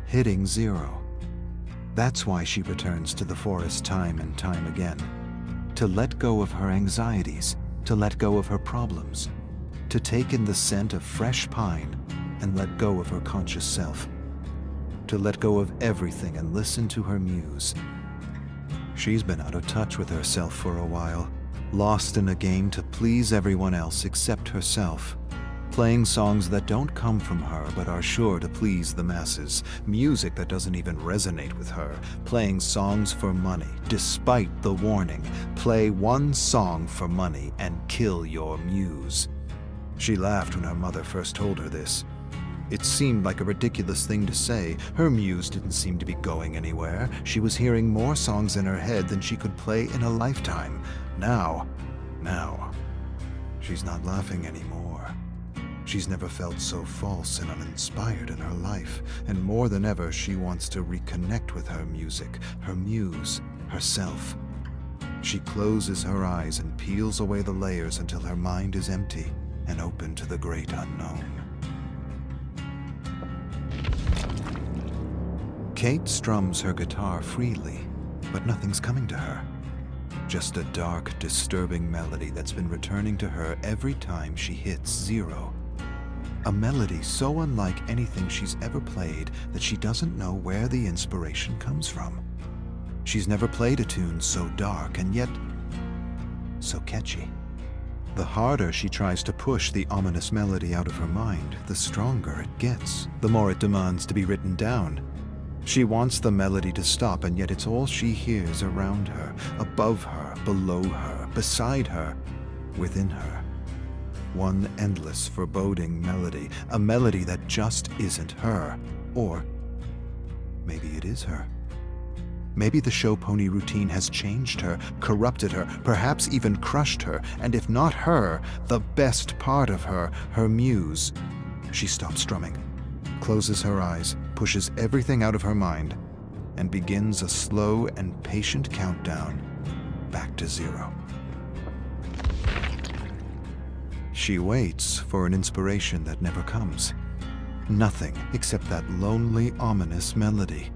hitting zero. That's why she returns to the forest time and time again. To let go of her anxieties, to let go of her problems, to take in the scent of fresh pine and let go of her conscious self. To let go of everything and listen to her muse. She's been out of touch with herself for a while, lost in a game to please everyone else except herself, playing songs that don't come from her but are sure to please the masses, music that doesn't even resonate with her, playing songs for money, despite the warning, play one song for money and kill your muse. She laughed when her mother first told her this. It seemed like a ridiculous thing to say. Her muse didn't seem to be going anywhere. She was hearing more songs in her head than she could play in a lifetime. Now, she's not laughing anymore. She's never felt so false and uninspired in her life, and more than ever, she wants to reconnect with her music, her muse, herself. She closes her eyes and peels away the layers until her mind is empty and open to the great unknown. Kate strums her guitar freely, but nothing's coming to her. Just a dark, disturbing melody that's been returning to her every time she hits zero. A melody so unlike anything she's ever played that she doesn't know where the inspiration comes from. She's never played a tune so dark and yet so catchy. The harder she tries to push the ominous melody out of her mind, the stronger it gets, the more it demands to be written down. She wants the melody to stop, and yet it's all she hears around her, above her, below her, beside her, within her. One endless, foreboding melody, a melody that just isn't her. Or maybe it is her. Maybe the show pony routine has changed her, corrupted her, perhaps even crushed her, and if not her, the best part of her, her muse. She stops strumming, closes her eyes, pushes everything out of her mind, and begins a slow and patient countdown back to zero. She waits for an inspiration that never comes. Nothing except that lonely, ominous melody.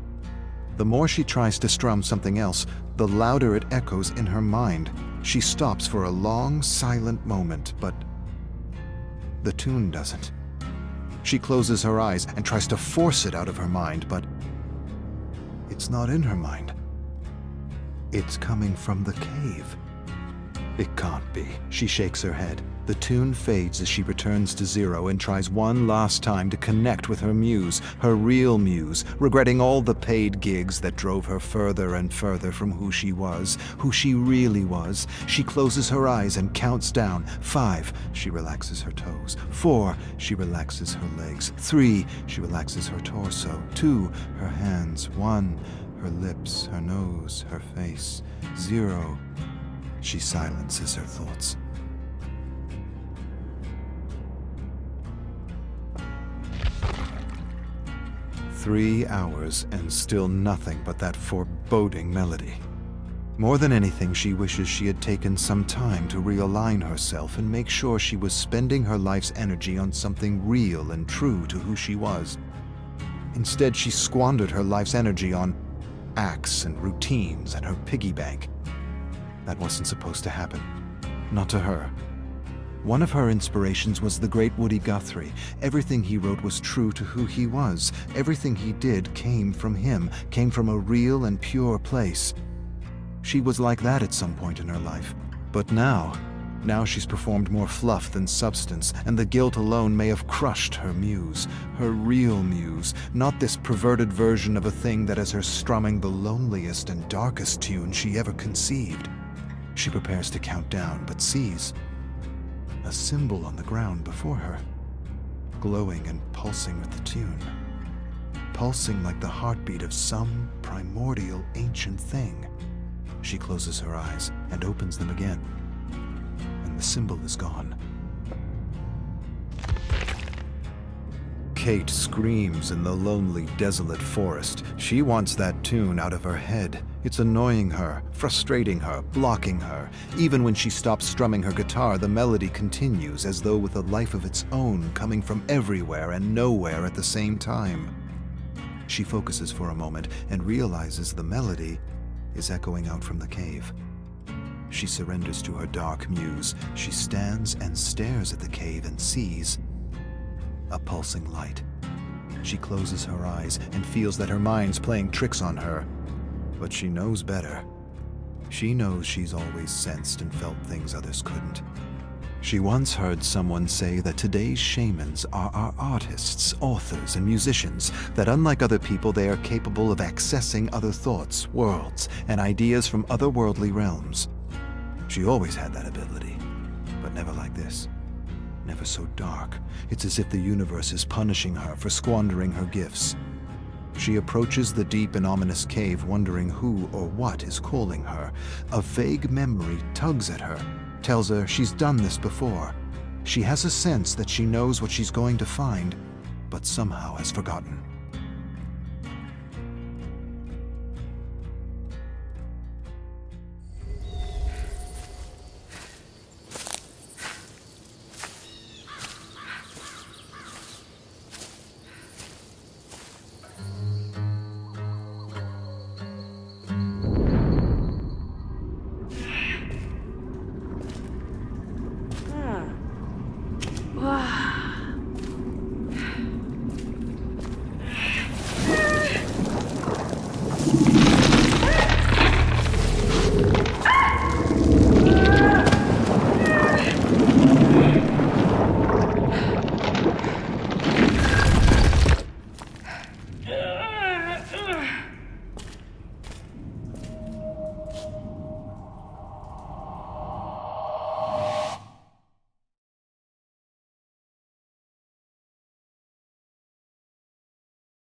The more she tries to strum something else, the louder it echoes in her mind. She stops for a long, silent moment, but the tune doesn't. She closes her eyes and tries to force it out of her mind, but it's not in her mind. It's coming from the cave. It can't be. She shakes her head. The tune fades as she returns to zero and tries one last time to connect with her muse, her real muse, regretting all the paid gigs that drove her further and further from who she was, who she really was. She closes her eyes and counts down. 5, she relaxes her toes. 4, she relaxes her legs. 3, she relaxes her torso. 2, her hands. 1, her lips, her nose, her face. 0, she silences her thoughts. 3 hours and still nothing but that foreboding melody. More than anything, she wishes she had taken some time to realign herself and make sure she was spending her life's energy on something real and true to who she was. Instead, she squandered her life's energy on acts and routines and her piggy bank. That wasn't supposed to happen. Not to her. One of her inspirations was the great Woody Guthrie. Everything he wrote was true to who he was. Everything he did came from him, came from a real and pure place. She was like that at some point in her life. But now she's performed more fluff than substance, and the guilt alone may have crushed her muse, her real muse, not this perverted version of a thing that has her strumming the loneliest and darkest tune she ever conceived. She prepares to count down, but sees a symbol on the ground before her, glowing and pulsing with the tune, pulsing like the heartbeat of some primordial ancient thing. She closes her eyes and opens them again, and the symbol is gone. Kate screams in the lonely, desolate forest. She wants that tune out of her head. It's annoying her, frustrating her, blocking her. Even when she stops strumming her guitar, the melody continues as though with a life of its own, coming from everywhere and nowhere at the same time. She focuses for a moment and realizes the melody is echoing out from the cave. She surrenders to her dark muse. She stands and stares at the cave and sees a pulsing light. She closes her eyes and feels that her mind's playing tricks on her. But she knows better. She knows she's always sensed and felt things others couldn't. She once heard someone say that today's shamans are our artists, authors, and musicians, that unlike other people, they are capable of accessing other thoughts, worlds, and ideas from otherworldly realms. She always had that ability, but never like this. Never so dark. It's as if the universe is punishing her for squandering her gifts. She approaches the deep and ominous cave, wondering who or what is calling her. A vague memory tugs at her, tells her she's done this before. She has a sense that she knows what she's going to find, but somehow has forgotten.